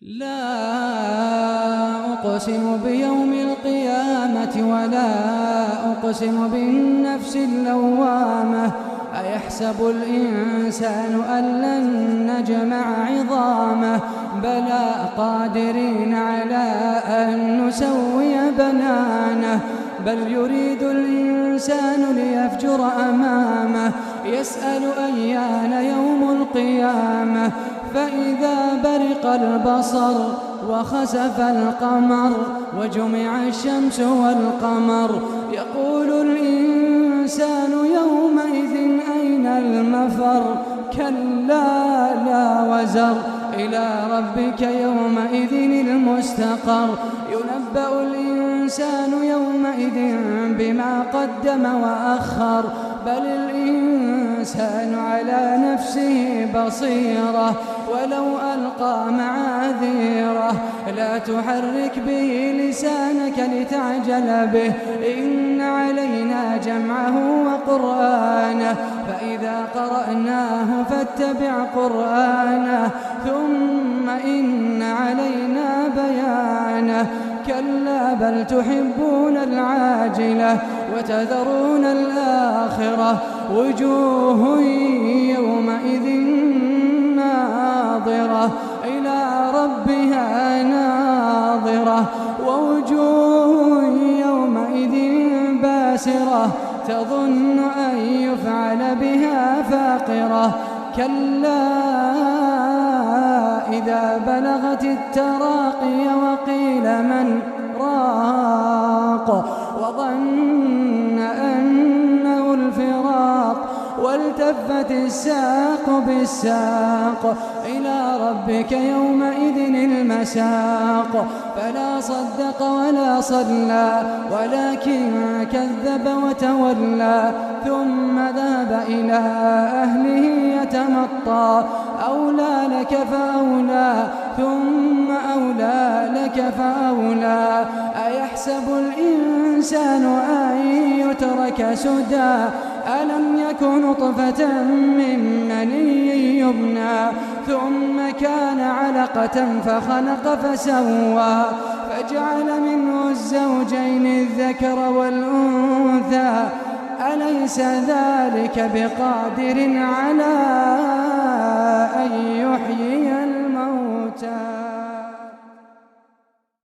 لا أقسم بيوم القيامة ولا أقسم بالنفس اللوامة. أيحسب الإنسان أن لن نجمع عظامه بلى قادرين على أن نسوي بنانه. بل يريد الإنسان ليفجر أمامه يسأل أيان يوم القيامة. فإذا برق البصر وخسف القمر وجمع الشمس والقمر يقول الإنسان يومئذ أين المفر. كلا لا وزر إلى ربك يومئذ المستقر. ينبأ الإنسان يومئذ بما قدم وأخر. بل الإنسان على نفسه بصيرة ولو ألقى معاذيره. لا تحرك به لسانك لتعجل به إن علينا جمعه وقرآنه. فإذا قرأناه فاتبع قرآنه ثم إن علينا بيانه. كلا بل تحبون العاجلة وتذرون الآخرة. وجوه يومئذ ناظرة إلى ربها ناظرة. ووجوه يومئذ باسرة تظن أن يفعل بها فاقرة. كلا إذا بلغت التراقي وقيل من راق وظن أنه الفراق والتفت الساق بالساق إلى ربك يومئذ المساق. فلا صدق ولا صلى ولكن كذب وتولى ثم ذهب إلى أهله يتمطى. أولى لك فأولى ثم أولى لك فأولى. أيحسب الإنسان أن يترك سدى ألم يك نطفة من مني يمنى ثم كان علقة فخلق فسوى فجعل منه الزوجين الذكر والأنثى. أليس ذلك بقادر على أن يحيي